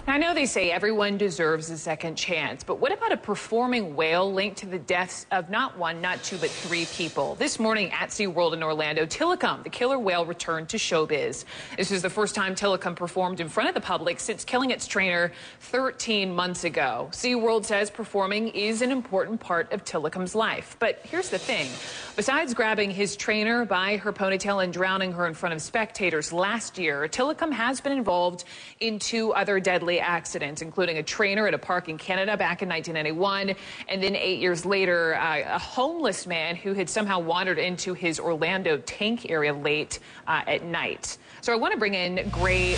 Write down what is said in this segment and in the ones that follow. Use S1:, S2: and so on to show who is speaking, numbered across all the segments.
S1: I know they say everyone deserves a second chance, but what about a performing whale linked to the deaths of not one, not two, but three people? This morning at SeaWorld in Orlando, Tilikum, the killer whale, returned to showbiz. This is the first time Tilikum performed in front of the public since killing its trainer 13 months ago. SeaWorld says performing is an important part of Tilikum's life. But here's the thing. Besides grabbing his trainer by her ponytail and drowning her in front of spectators last year, Tilikum has been involved in two other deadly accidents, including a trainer at a park in Canada back in 1991, and then 8 years later, a homeless man who had somehow wandered into his Orlando tank area late at night. So I want to bring in Gray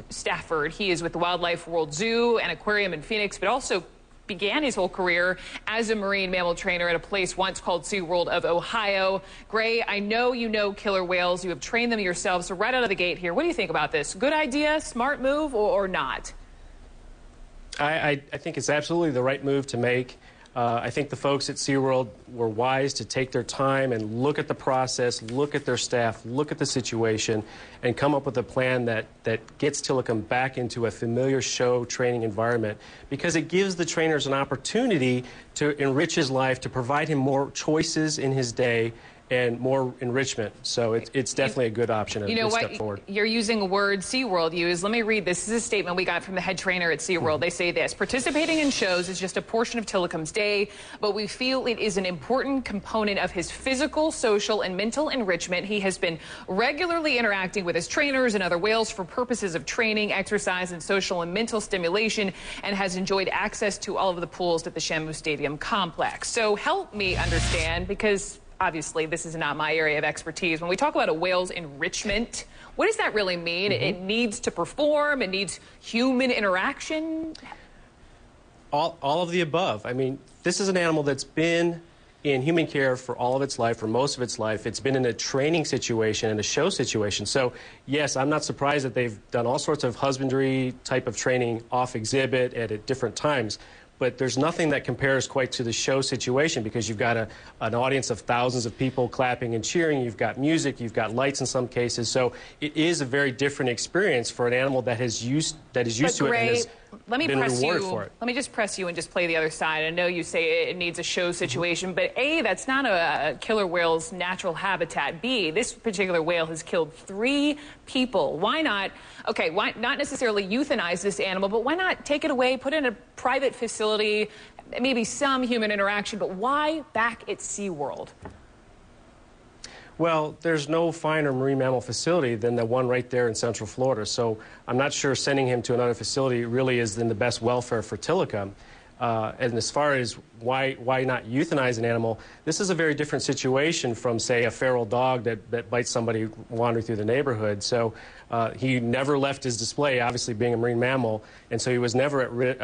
S1: Stafford. He is with the Wildlife World Zoo and Aquarium in Phoenix, but also began his whole career as a marine mammal trainer at a place once called SeaWorld of Ohio. Gray, I know you know killer whales. You have trained them yourself. So right out of the gate here, what do you think about this? Good idea, smart move, or not?
S2: I think it's absolutely the right move to make. I think the folks at SeaWorld were wise to take their time and look at the process, look at their staff, look at the situation, and come up with a plan that gets Tilikum back into a familiar show training environment, because it gives the trainers an opportunity to enrich his life, to provide him more choices in his day and more enrichment. So it's definitely a good option, a good step forward.
S1: You're using a word SeaWorld used. Let me read this. This is a statement we got from the head trainer at SeaWorld. They say this: participating in shows is just a portion of Tilikum's day, but we feel it is an important component of his physical, social, and mental enrichment. He has been regularly interacting with his trainers and other whales for purposes of training, exercise, and social and mental stimulation, and has enjoyed access to all of the pools at the Shamu Stadium complex. So help me understand, because obviously, this is not my area of expertise. When we talk about a whale's enrichment, what does that really mean? It needs to perform, it needs human interaction?
S2: All of the above. I mean, this is an animal that's been in human care for all of its life, for most of its life. It's been in a training situation and a show situation. So, yes, I'm not surprised that they've done all sorts of husbandry type of training off exhibit and at different times. But there's nothing that compares quite to the show situation, because you've got an audience of thousands of people clapping and cheering. You've got music, you've got lights in some cases. So it is a very different experience for an animal that is used to it and has been rewarded for it.
S1: Let me just press you and just play the other side. I know you say it needs a show situation, but A, that's not a killer whale's natural habitat. B, this particular whale has killed 3 people. Why not, okay, why not necessarily euthanize this animal, but why not take it away, put it in a private facility, maybe some human interaction, but why back at SeaWorld?
S2: Well, there's no finer marine mammal facility than the one right there in Central Florida, so I'm not sure sending him to another facility really is in the best welfare for Tilikum. And as far as why not euthanize an animal, this is a very different situation from, say, a feral dog that bites somebody wandering through the neighborhood. So he never left his display, obviously being a marine mammal, and so he was never at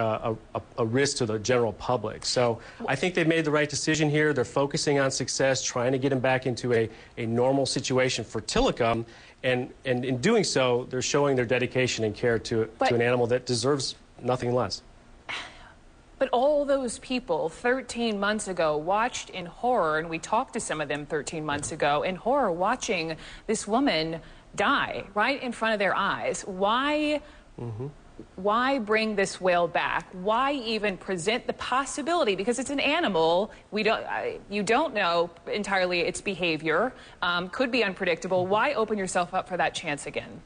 S2: a risk to the general public. So I think they've made the right decision here. They're focusing on success, trying to get him back into a normal situation for Tilikum, and in doing so, they're showing their dedication and care to an animal that deserves nothing less.
S1: But all those people 13 months ago watched in horror, and we talked to some of them 13 months ago, in horror, watching this woman die right in front of their eyes. Why bring this whale back? Why even present the possibility? Because it's an animal. You don't know entirely its behavior, could be unpredictable. Why open yourself up for that chance again?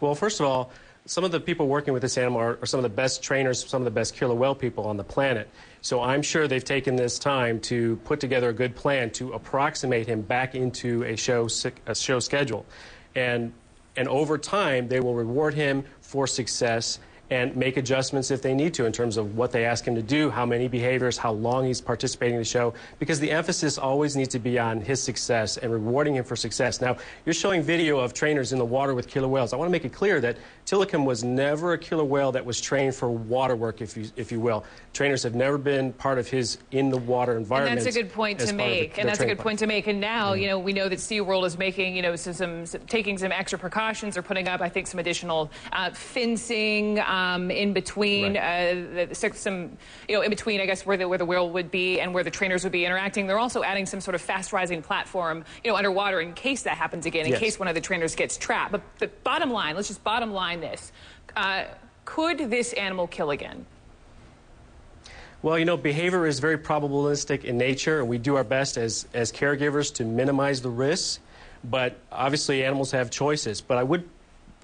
S2: Well, first of all, some of the people working with this animal are some of the best trainers, some of the best killer whale people on the planet. So I'm sure they've taken this time to put together a good plan to approximate him back into a show schedule. And over time, they will reward him for success and make adjustments if they need to in terms of what they ask him to do, how many behaviors, how long he's participating in the show, because the emphasis always needs to be on his success and rewarding him for success. Now, you're showing video of trainers in the water with killer whales. I want to make it clear that Tilikum was never a killer whale that was trained for water work, if you will. Trainers have never been part of his in-the-water environment.
S1: And that's a good point to make. And that's a good point to make. And now, you know, we know that SeaWorld is making, taking some extra precautions. They're putting up, I think, some additional fencing in between, in between, I guess, where the whale would be and where the trainers would be interacting. They're also adding some sort of fast-rising platform, underwater in case that happens again, in case one of the trainers gets trapped. But the bottom line, let's just bottom line this. Could this animal kill again?
S2: Well, you know, behavior is very probabilistic in nature, and we do our best as caregivers to minimize the risks. But obviously, animals have choices. But I would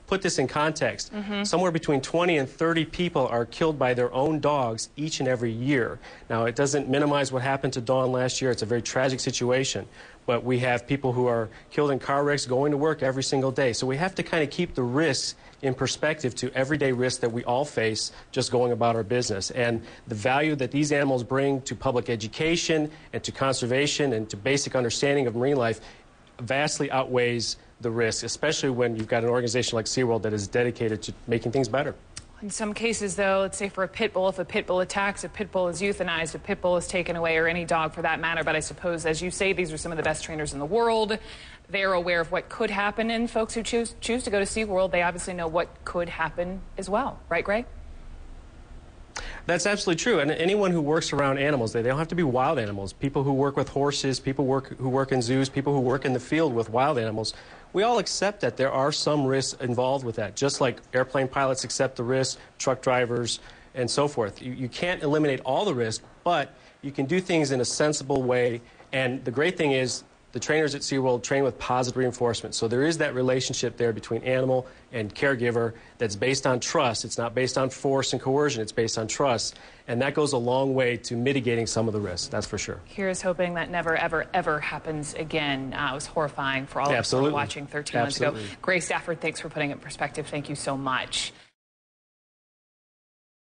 S2: put this in context. Somewhere between 20 and 30 people are killed by their own dogs each and every year. Now, it doesn't minimize what happened to Dawn last year. It's a very tragic situation. But we have people who are killed in car wrecks going to work every single day. So we have to kind of keep the risks in perspective to everyday risks that we all face just going about our business. And the value that these animals bring to public education and to conservation and to basic understanding of marine life vastly outweighs the risk, especially when you've got an organization like SeaWorld that is dedicated to making things better.
S1: In some cases, though, let's say for a pit bull, if a pit bull attacks, a pit bull is euthanized, a pit bull is taken away, or any dog for that matter. But I suppose, as you say, these are some of the best trainers in the world. They're aware of what could happen, and folks who choose to go to SeaWorld, they obviously know what could happen as well. Right, Greg?
S2: That's absolutely true. And anyone who works around animals, they don't have to be wild animals. People who work with horses, people who work in zoos, people who work in the field with wild animals, we all accept that there are some risks involved with that, just like airplane pilots accept the risks, truck drivers, and so forth. You can't eliminate all the risk, but you can do things in a sensible way. And the great thing is the trainers at SeaWorld train with positive reinforcement. So there is that relationship there between animal and caregiver that's based on trust. It's not based on force and coercion. It's based on trust. And that goes a long way to mitigating some of the risks, that's for sure.
S1: Here's hoping that never, ever, ever happens again. It was horrifying for all of us who were watching 13 months ago. Grace Stafford, thanks for putting it in perspective. Thank you so much.